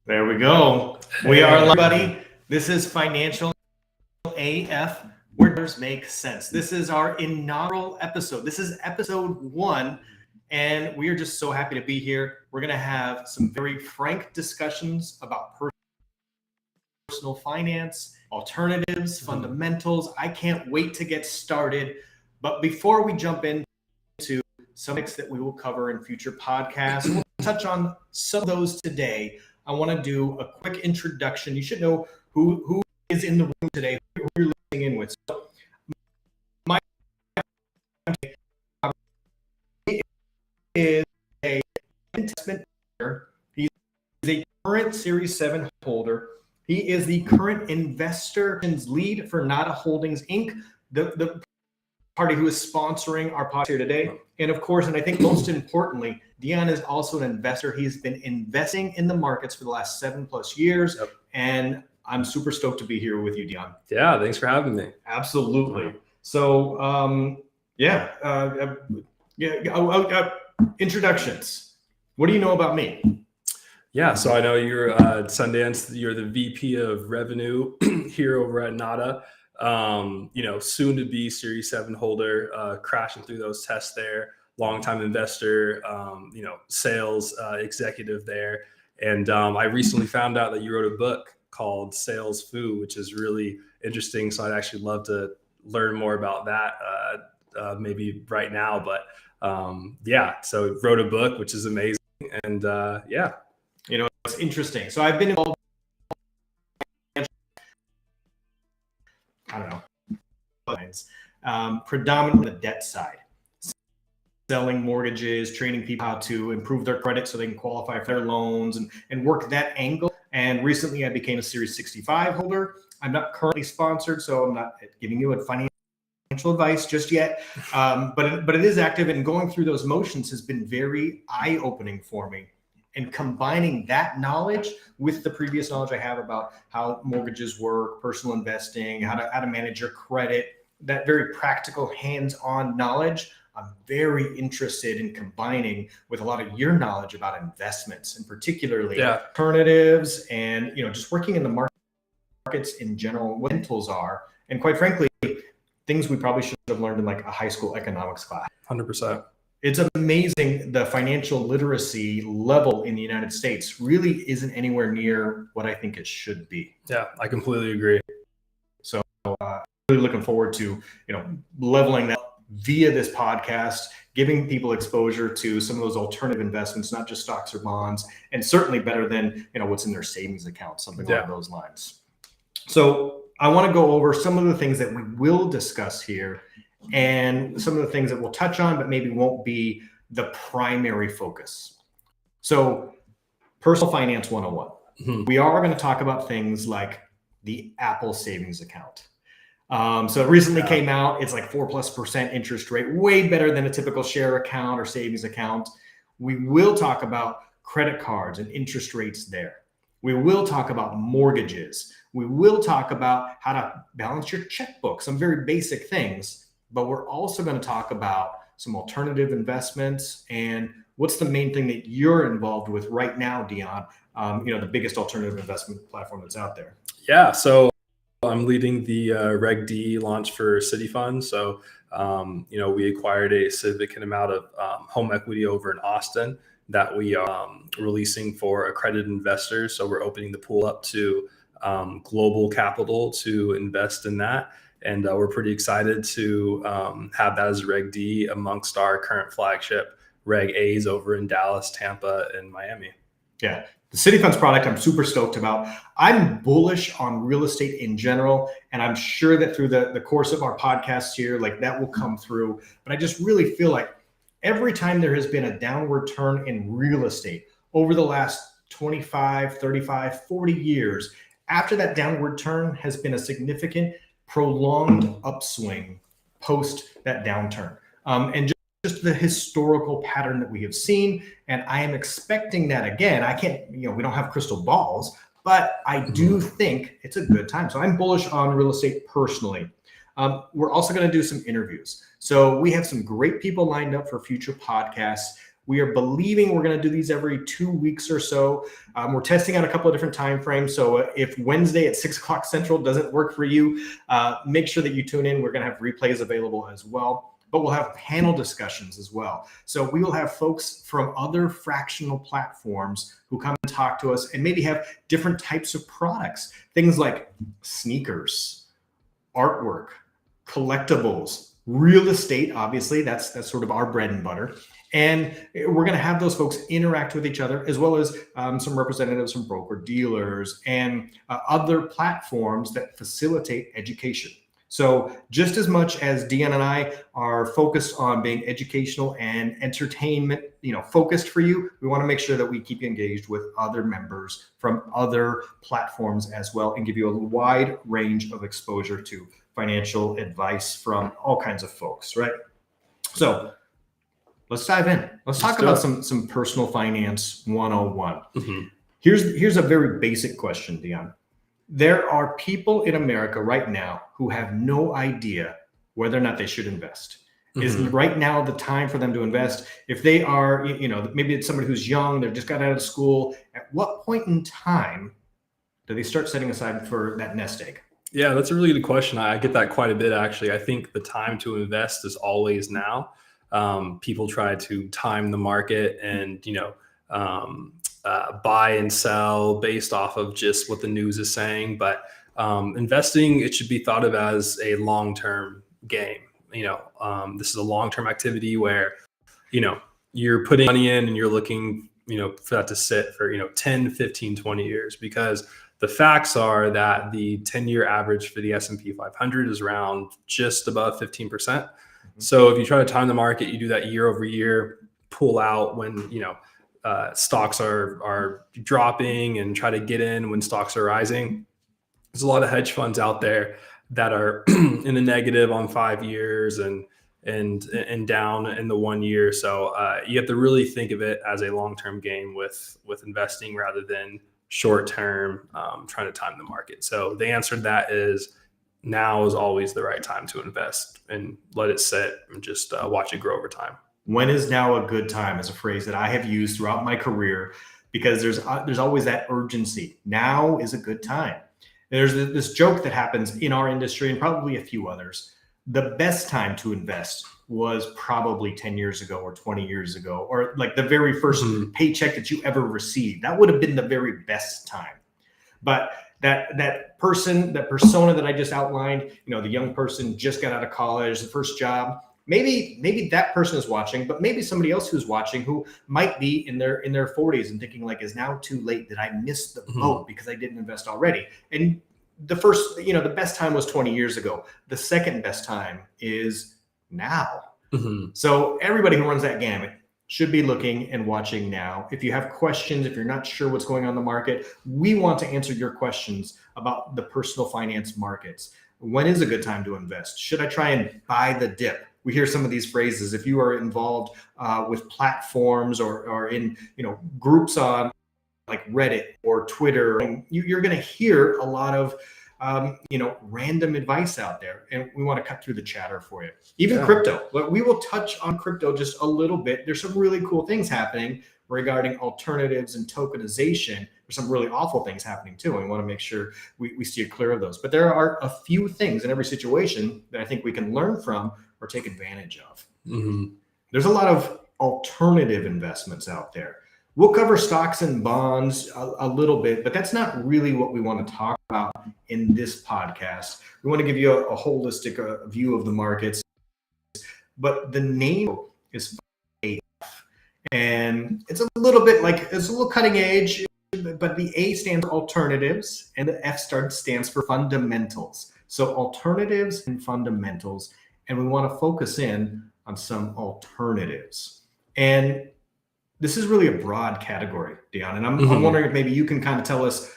There we go. We are live, buddy. This is Financial AF, where numbers make sense. This is our inaugural episode. This is episode 1, and we are just so happy to be here. We're going to have some very frank discussions about personal finance, alternatives, fundamentals. I can't wait to get started. But before we jump into some topics that we will cover in future podcasts, we'll touch on some of those today. I want to do a quick introduction. You should know who is in the room today, who you're listening in with. So, my is a investment holder. He's a current Series 7 holder. He is the current investor lead for Nada Holdings, Inc., the party who is sponsoring our podcast here today. And of course, and I think most importantly, Dion is also an investor. He's been investing in the markets for the last 7+ years. Yep. And I'm super stoked to be here with you, Dion. Yeah, thanks for having me. Absolutely. So, introductions. What do you know about me? Yeah, so I know you're Sundance. You're the VP of Revenue here over at Nada. Soon to be Series 7 holder, crashing through those tests there. Longtime investor, sales executive there. And I recently found out that you wrote a book called Sales Foo, which is really interesting. So I'd actually love to learn more about that maybe right now. But so wrote a book, which is amazing. And it's interesting. So I've been involved, predominantly the debt side, selling mortgages, training people how to improve their credit so they can qualify for their loans and work that angle. And recently I became a Series 65 holder. I'm not currently sponsored, so I'm not giving you a financial advice just yet. But it is active, and going through those motions has been very eye-opening for me. And combining that knowledge with the previous knowledge I have about how mortgages work, personal investing, how to manage your credit, that very practical hands-on knowledge, I'm very interested in combining with a lot of your knowledge about investments, and particularly alternatives, and just working in the markets in general, what rentals are, and quite frankly, things we probably should have learned in like a high school economics class. 100%. It's amazing. The financial literacy level in the United States really isn't anywhere near what I think it should be. Yeah, I completely agree. So really looking forward to, leveling that via this podcast, giving people exposure to some of those alternative investments, not just stocks or bonds, and certainly better than, what's in their savings account, something along those lines. So I want to go over some of the things that we will discuss here, and some of the things that we'll touch on, but maybe won't be the primary focus. So personal finance 101. Mm-hmm. We are going to talk about things like the Apple savings account. So it recently came out. It's like 4+% interest rate, way better than a typical share account or savings account. We will talk about credit cards and interest rates there. We will talk about mortgages. We will talk about how to balance your checkbook, some very basic things. But we're also going to talk about some alternative investments and what's the main thing that you're involved with right now, Dion, the biggest alternative investment platform that's out there. Yeah, so I'm leading the Reg D launch for City Fund. So, we acquired a significant amount of home equity over in Austin that we are releasing for accredited investors. So we're opening the pool up to global capital to invest in that. And we're pretty excited to have that as Reg D amongst our current flagship Reg A's over in Dallas, Tampa, and Miami. Yeah, the City Funds product I'm super stoked about. I'm bullish on real estate in general, and I'm sure that through the course of our podcast here, like that will come through. But I just really feel like every time there has been a downward turn in real estate over the last 25, 35, 40 years, after that downward turn has been a significant prolonged upswing post that downturn, and just the historical pattern that we have seen. And I am expecting that again. I can't, we don't have crystal balls, but I do think it's a good time. So I'm bullish on real estate personally. We're also going to do some interviews. So we have some great people lined up for future podcasts. We are believing we're going to do these every 2 weeks or so. We're testing out a couple of different time frames. So if Wednesday at 6 o'clock Central doesn't work for you, make sure that you tune in. We're going to have replays available as well. But we'll have panel discussions as well. So we will have folks from other fractional platforms who come and talk to us and maybe have different types of products, things like sneakers, artwork, collectibles, real estate. Obviously, that's sort of our bread and butter. And we're going to have those folks interact with each other, as well as some representatives from broker dealers and other platforms that facilitate education. So just as much as Dion and I are focused on being educational and entertainment, focused for you, we want to make sure that we keep you engaged with other members from other platforms as well and give you a wide range of exposure to financial advice from all kinds of folks, right? So let's dive in. Let's talk about some personal finance 101. Mm-hmm. Here's a very basic question, Dion. There are people in America right now who have no idea whether or not they should invest. Mm-hmm. Is right now the time for them to invest? If they are, maybe it's somebody who's young, they just got out of school. At what point in time do they start setting aside for that nest egg? Yeah, that's a really good question. I get that quite a bit, actually. I think the time to invest is always now. People try to time the market and, buy and sell based off of just what the news is saying. But investing, it should be thought of as a long-term game. This is a long-term activity where, you're putting money in and you're looking, for that to sit for, 10, 15, 20 years, because the facts are that the 10-year average for the S&P 500 is around just above 15%. Mm-hmm. So if you try to time the market, you do that year over year, pull out when, stocks are dropping and try to get in when stocks are rising. There's a lot of hedge funds out there that are in the negative on 5 years and down in the 1 year. So you have to really think of it as a long-term game with investing rather than short-term trying to time the market. So the answer to that is now is always the right time to invest and let it sit and just watch it grow over time. When is now a good time is a phrase that I have used throughout my career because there's always that urgency. Now is a good time. There's this joke that happens in our industry and probably a few others. The best time to invest was probably 10 years ago or 20 years ago, or like the very first paycheck that you ever received. That would have been the very best time. But that persona that I just outlined, the young person just got out of college, the first job, maybe that person is watching, but maybe somebody else who's watching who might be in their 40s and thinking like, is now too late? Did I miss the boat because I didn't invest already? And the first, the best time was 20 years ago. The second best time is now. Mm-hmm. So everybody who runs that gamut should be looking and watching now. If you have questions, if you're not sure what's going on in the market, we want to answer your questions about the personal finance markets. When is a good time to invest? Should I try and buy the dip? We hear some of these phrases. If you are involved with platforms or in groups on like Reddit or Twitter, you're going to hear a lot of random advice out there, and we want to cut through the chatter for you. Even crypto, but we will touch on crypto just a little bit. There's some really cool things happening regarding alternatives and tokenization. There's some really awful things happening too, and we want to make sure we steer clear of those. But there are a few things in every situation that I think we can learn from or take advantage of. Mm-hmm. There's a lot of alternative investments out there. We'll cover stocks and bonds a little bit, but that's not really what we want to talk about in this podcast. We want to give you a holistic view of the markets, but the name is AF, and it's a little cutting edge, but the A stands for alternatives and the F stands for fundamentals. So alternatives and fundamentals, and we want to focus in on some alternatives. And this is really a broad category, Dion, and I'm wondering if maybe you can kind of tell us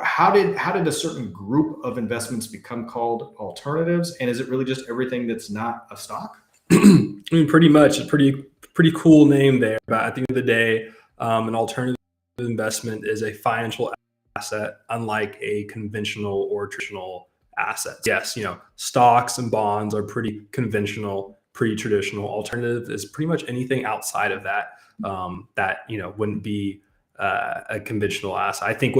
how did a certain group of investments become called alternatives, and is it really just everything that's not a stock? I mean, pretty much. A pretty cool name there, but at the end of the day, an alternative investment is a financial asset, unlike a conventional or traditional asset. Yes, stocks and bonds are pretty conventional, pretty traditional. Alternative is pretty much anything outside of that. that, wouldn't be a conventional asset. I think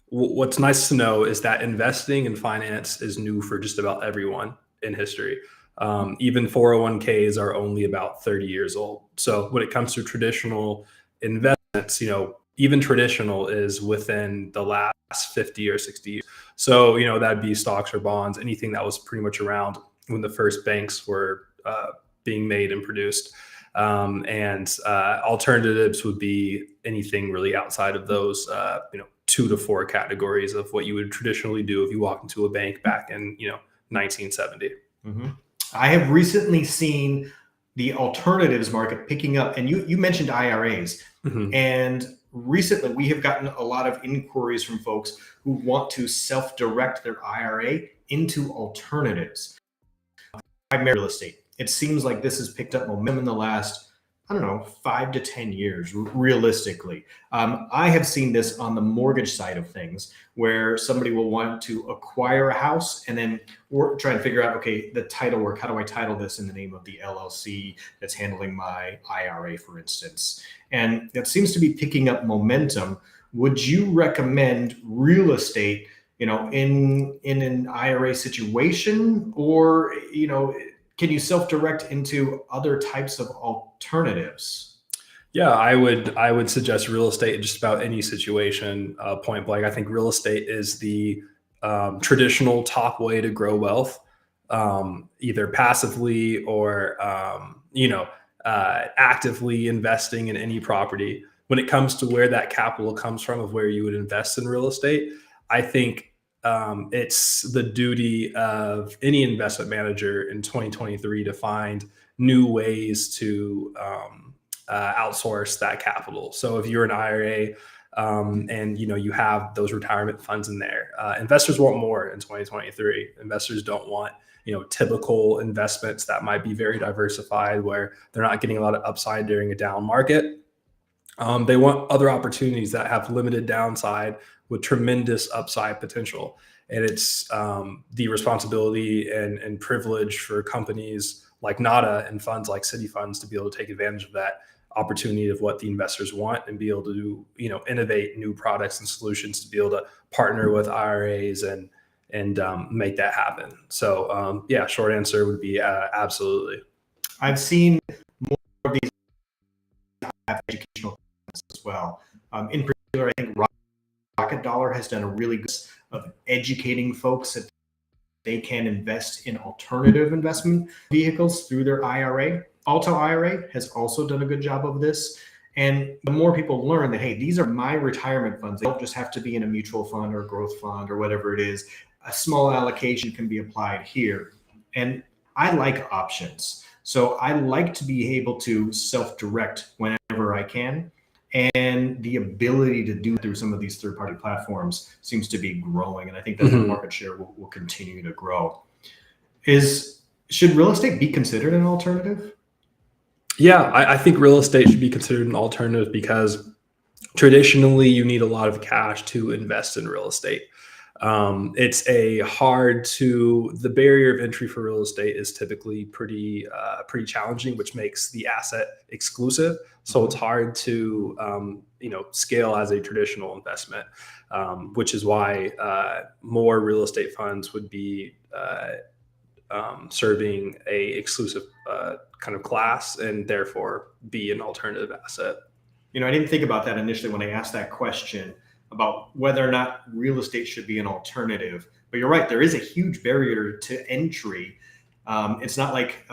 what's nice to know is that investing in finance is new for just about everyone in history. Even 401ks are only about 30 years old. So when it comes to traditional investments, even traditional is within the last 50 or 60 years. So, that'd be stocks or bonds, anything that was pretty much around when the first banks were being made and produced. And alternatives would be anything really outside of those, 2 to 4 categories of what you would traditionally do if you walk into a bank back in, 1970. Mm-hmm. I have recently seen the alternatives market picking up, and you mentioned IRAs. Mm-hmm. And recently we have gotten a lot of inquiries from folks who want to self-direct their IRA into alternatives. Primarily real estate. It seems like this has picked up momentum in the last, 5 to 10 years, realistically. I have seen this on the mortgage side of things, where somebody will want to acquire a house and then we're trying to figure out, okay, the title work, how do I title this in the name of the LLC that's handling my IRA, for instance? And that seems to be picking up momentum. Would you recommend real estate, in an IRA situation, or, can you self-direct into other types of alternatives? Yeah, I would suggest real estate in just about any situation. Point blank, I think real estate is the traditional top way to grow wealth, either passively or actively investing in any property. When it comes to where that capital comes from, of where you would invest in real estate, I think it's the duty of any investment manager in 2023 to find new ways to outsource that capital. So if you're an IRA and you have those retirement funds in there, investors want more in 2023. Investors don't want typical investments that might be very diversified, where they're not getting a lot of upside during a down market. They want other opportunities that have limited downside with tremendous upside potential. And it's the responsibility and privilege for companies like NADA and funds like City Funds to be able to take advantage of that opportunity of what the investors want and be able to innovate new products and solutions to be able to partner with IRAs and make that happen. So short answer would be absolutely. I've seen more of these educational as well. In particular, I think Rocket Dollar has done a really good job of educating folks that they can invest in alternative investment vehicles through their IRA. Alto IRA has also done a good job of this. And the more people learn that, hey, these are my retirement funds, they don't just have to be in a mutual fund or a growth fund or whatever it is. A small allocation can be applied here. And I like options. So I like to be able to self-direct whenever I can. And the ability to do through some of these third-party platforms seems to be growing. And I think that the market share will continue to grow. Should real estate be considered an alternative? Yeah, I think real estate should be considered an alternative because traditionally you need a lot of cash to invest in real estate. The barrier of entry for real estate is typically pretty challenging, which makes the asset exclusive. So it's hard to, scale as a traditional investment, which is why more real estate funds would be serving a exclusive kind of class and therefore be an alternative asset. I didn't think about that initially when I asked that question about whether or not real estate should be an alternative. But you're right, there is a huge barrier to entry. It's not like,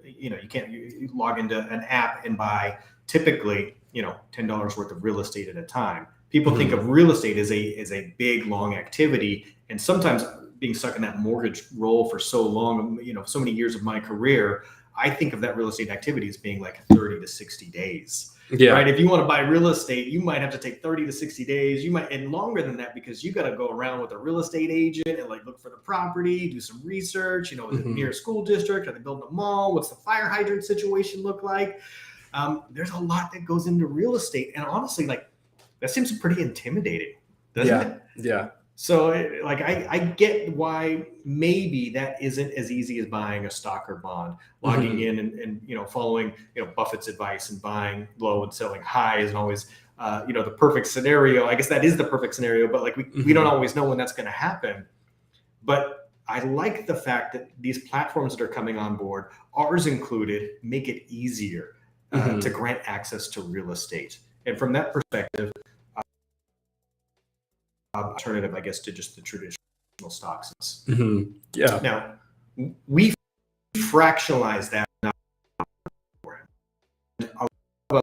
you can't log into an app and buy typically, $10 worth of real estate at a time. People think of real estate as a big, long activity. And sometimes being stuck in that mortgage role for so long, so many years of my career, I think of that real estate activity as being like 30 to 60 days. Yeah. Right. If you want to buy real estate, you might have to take 30 to 60 days. And longer than that, because you got to go around with a real estate agent and look for the property, do some research, is it near a school district? Are they building a mall? What's the fire hydrant situation look like? There's a lot that goes into real estate. And honestly, that seems pretty intimidating, doesn't it? Yeah. So like I get why maybe that isn't as easy as buying a stock or bond, logging in and following Buffett's advice and buying low and selling high isn't always the perfect scenario. I guess that is the perfect scenario, but like we don't always know when that's going to happen. But I like the fact that these platforms that are coming on board, ours included, make it easier to grant access to real estate. And from that perspective, alternative, I guess, to just the traditional stocks. Yeah. Now, we fractionalize that. And a lot of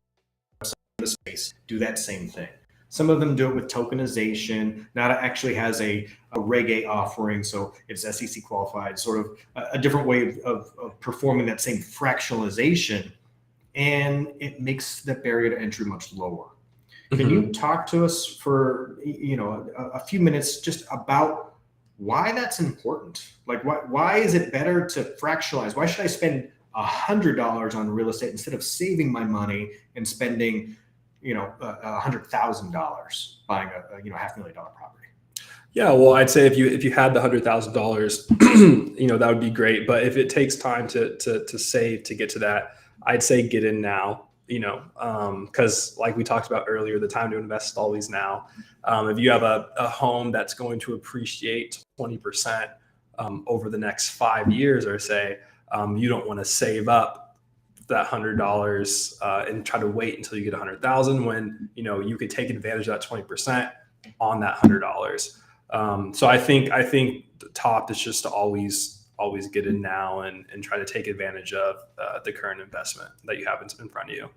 others in the space do that same thing. Some of them do it with tokenization. NADA actually has a Reg A offering, so it's SEC qualified, sort of a different way of performing that same fractionalization, and it makes the barrier to entry much lower. Can you talk to us for a few minutes just about why that's important? Like, why is it better to fractionalize? Why should I spend $100 on real estate instead of saving my money and spending $100,000 buying a $500,000 property? Yeah, well, I'd say if you had the $100,000, that would be great. But if it takes time to save to get to that, I'd say get in now. Because like we talked about earlier, the time to invest is always now. If you have a home that's going to appreciate 20% over the next 5 years, or say, you don't want to save up that $100 and try to wait until you get 100,000 when you could take advantage of that 20% on that $100. So I think the top is just to always get in now and try to take advantage of the current investment that you have in front of you.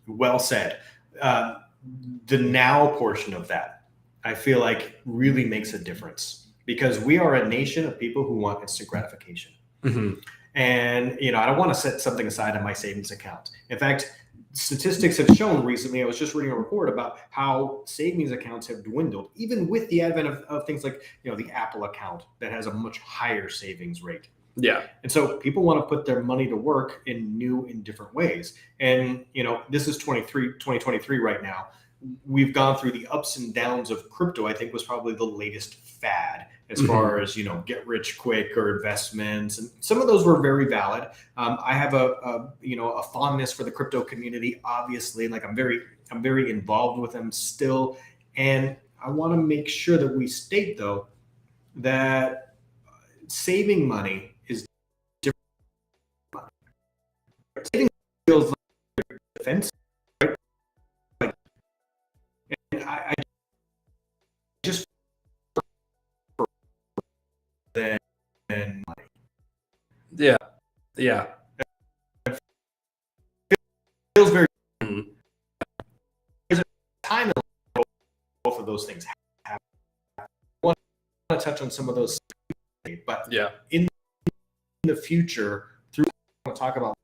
Well said. The now portion of that, I feel like, really makes a difference, because we are a nation of people who want instant gratification. And, I don't want to set something aside in my savings account. In fact, statistics have shown recently, I was just reading a report about how savings accounts have dwindled, even with the advent of things like, the Apple account that has a much higher savings rate. Yeah. And so people want to put their money to work in new and different ways. And, this is 2023 right now. We've gone through the ups and downs of crypto. I think was probably the latest fad as far as, get rich quick or investments. And some of those were very valid. I have a fondness for the crypto community, obviously. Like I'm very involved with them still. And I want to make sure that we state, though, that saving money is different. Saving feels like defense, right? And I just than money. Yeah. It feels very. There's a time in both of those things happen. I want to touch on some of those, but in the future, I want to talk about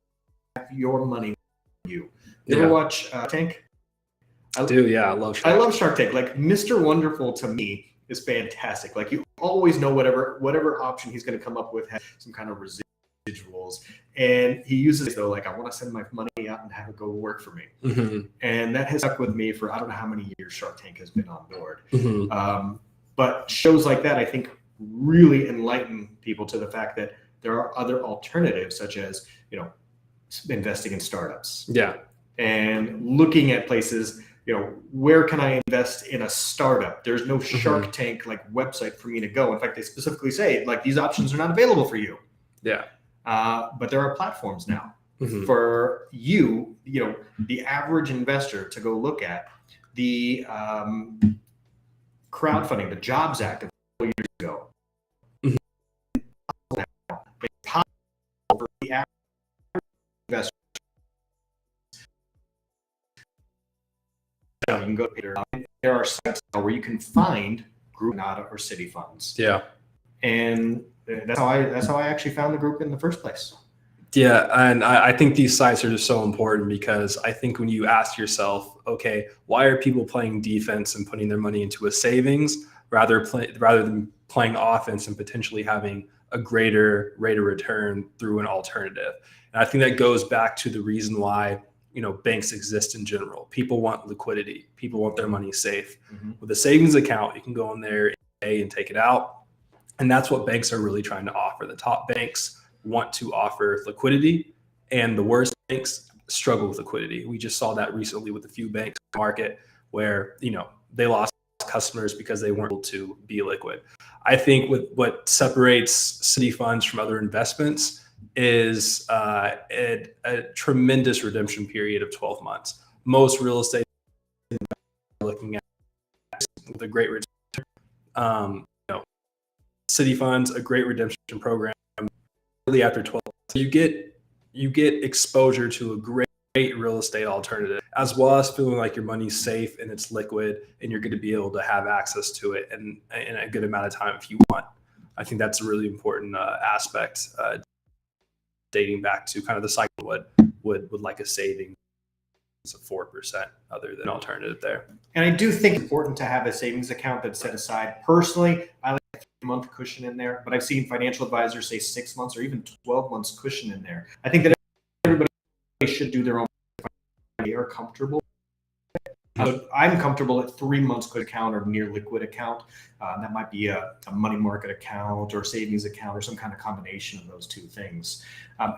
your money. You ever watch Tank? I do. Yeah, I love Shark. I love Shark Tank. Like Mr. Wonderful to me is fantastic. Like you always know whatever option he's going to come up with has some kind of residuals, and he uses it though. Like I want to send my money out and have it go work for me, and that has stuck with me for I don't know how many years Shark Tank has been on board. But shows like that, I think, really enlighten people to the fact that there are other alternatives, such as investing in startups. Yeah, and looking at places. Where can I invest in a startup? There's no Shark Tank like website for me to go. In fact, they specifically say like these options are not available for you. Yeah. But there are platforms now for you, the average investor to go look at. The crowdfunding, the Jobs Act of a couple years ago. It's possible for the average investor. You can go to there are sites now where you can find group NADA or city funds. Yeah. And that's how I actually found the group in the first place. Yeah, and I think these sites are just so important, because I think when you ask yourself, okay, why are people playing defense and putting their money into a savings rather than playing offense and potentially having a greater rate of return through an alternative? And I think that goes back to the reason why banks exist in general. People want liquidity. People want their money safe. With a savings account, you can go in there and take it out. And that's what banks are really trying to offer. The top banks want to offer liquidity, and the worst banks struggle with liquidity. We just saw that recently with a few banks in the market where, they lost customers because they weren't able to be liquid. I think what separates city funds from other investments is a tremendous redemption period of 12 months. Most real estate are looking at with a great return. City funds, a great redemption program. Really after 12 months, you get exposure to a great real estate alternative, as well as feeling like your money's safe and it's liquid, and you're going to be able to have access to it in a good amount of time if you want. I think that's a really important aspect, dating back to kind of the cycle would like a savings of 4% other than alternative there. And I do think it's important to have a savings account that's set aside. Personally, I like a 3-month cushion in there, but I've seen financial advisors say 6 months or even 12 months cushion in there. I think that everybody should do their own. They are comfortable. I'm comfortable at 3 months good account or near liquid account. That might be a money market account or savings account or some kind of combination of those two things.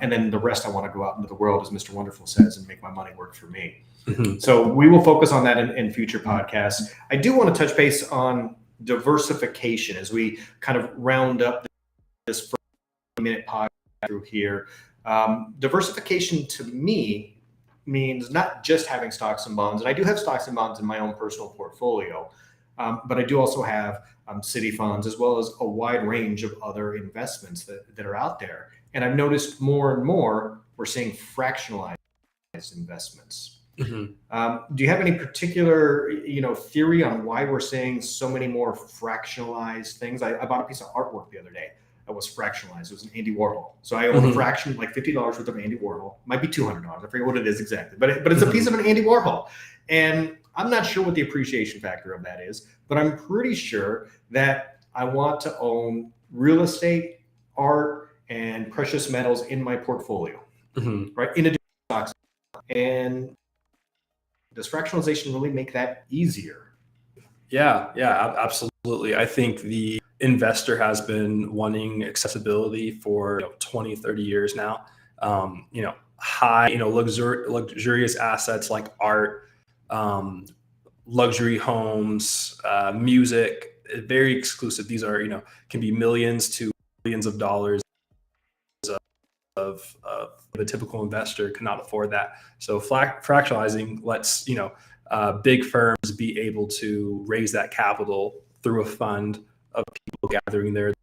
And then the rest I want to go out into the world, as Mr. Wonderful says, and make my money work for me. Mm-hmm. So we will focus on that in future podcasts. I do want to touch base on diversification as we kind of round up this 40-minute podcast through here. Diversification to me means not just having stocks and bonds. And I do have stocks and bonds in my own personal portfolio, but I do also have city funds as well as a wide range of other investments that are out there. And I've noticed more and more we're seeing fractionalized investments. Mm-hmm. Do you have any particular theory on why we're seeing so many more fractionalized things? I bought a piece of artwork the other day that was fractionalized. It was an Andy Warhol. So I own a fraction, like $50 worth of Andy Warhol. Might be $200. I forget what it is exactly, but it's a piece of an Andy Warhol. And I'm not sure what the appreciation factor of that is, but I'm pretty sure that I want to own real estate, art, and precious metals in my portfolio, right? In addition to stocks. And does fractionalization really make that easier? Yeah, absolutely. I think the investor has been wanting accessibility for 20, 30 years now. High, luxurious assets like art, luxury homes, music, very exclusive. These are, can be millions to billions of dollars of the typical investor cannot afford that. So fractionalizing lets, big firms be able to raise that capital through a fund of people gathering their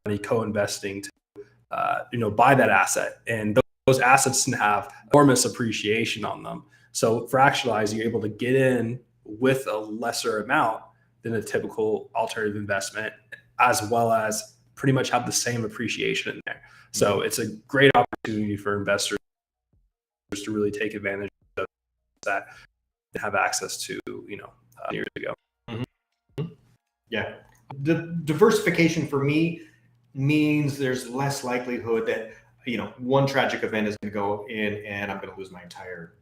money, co-investing to, buy that asset. And those assets can have enormous appreciation on them. So fractionalizing, you're able to get in with a lesser amount than a typical alternative investment, as well as pretty much have the same appreciation in there. So it's a great opportunity for investors to really take advantage of that and have access to, years ago. Mm-hmm. Yeah. The diversification for me means there's less likelihood that, one tragic event is going to go in and I'm going to lose my entire,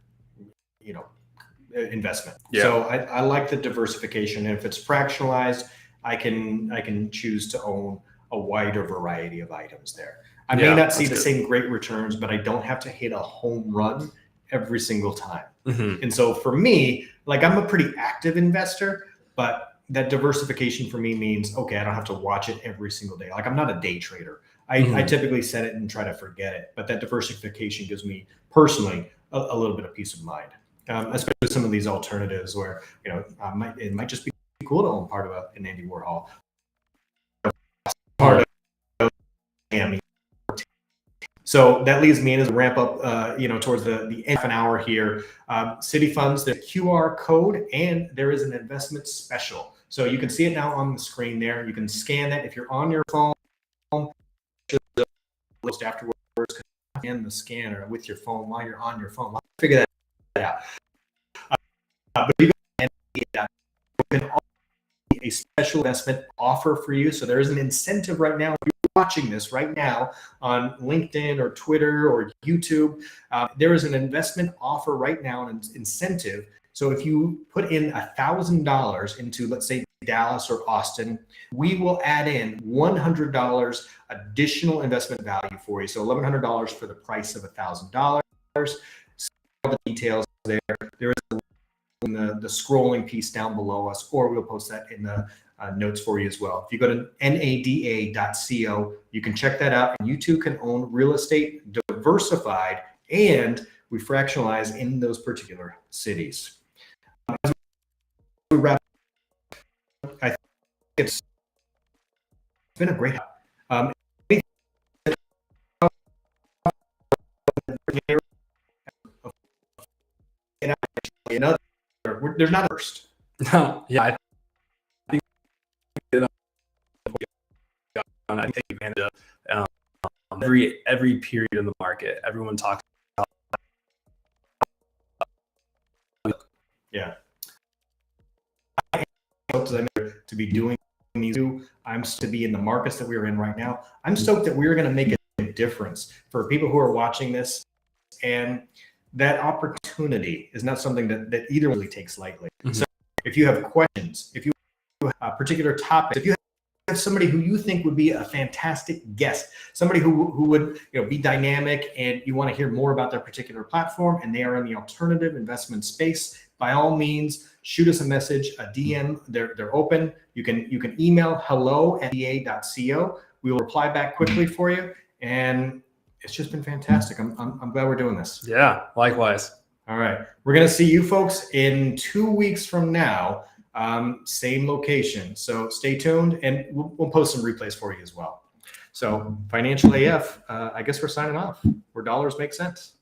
investment. Yeah. So I like the diversification. And if it's fractionalized, I can choose to own a wider variety of items there. I may not see the same great returns, but I don't have to hit a home run every single time. Mm-hmm. And so for me, I'm a pretty active investor, but that diversification for me means, okay, I don't have to watch it every single day. I'm not a day trader. I typically set it and try to forget it, but that diversification gives me personally a little bit of peace of mind, especially with some of these alternatives where, it might just be cool to own part of an Andy Warhol, part of Miami. So that leads me in as a ramp up, towards the end of an hour here. City funds, the QR code, and there is an investment special. So you can see it now on the screen there. You can scan that if you're on your phone. List afterwards, scan the scanner with your phone while you're on your phone. Figure that out. But you can a special investment offer for you. So there is an incentive right now. If you're watching this right now on LinkedIn or Twitter or YouTube, there is an investment offer right now, an incentive. So if you put in $1,000 into, let's say, Dallas or Austin, we will add in $100 additional investment value for you. So $1,100 for the price of $1,000. All the details there. There is a in the scrolling piece down below us, or we'll post that in the notes for you as well. If you go to nada.co, you can check that out, and you too can own real estate diversified, and we fractionalize in those particular cities. As we wrap up, I think it's been a great another. There's not a first. Yeah, I think I take advantage of every period in the market. Everyone talks about. Yeah. To be doing these, I'm to be in the markets that we're in right now. I'm stoked that we're going to make a difference for people who are watching this, and that opportunity is not something that either really takes lightly. Mm-hmm. So if you have questions, if you have a particular topic, if you have somebody who you think would be a fantastic guest, somebody who would be dynamic, and you want to hear more about their particular platform, and they are in the alternative investment space, by all means, shoot us a message, a DM. They're open. You can email hello@nada.co. We will reply back quickly for you, and it's just been fantastic. I'm glad we're doing this. Yeah, likewise. All right. We're going to see you folks in 2 weeks from now, same location. So stay tuned, and we'll post some replays for you as well. So Financial AF, I guess we're signing off, where dollars make sense.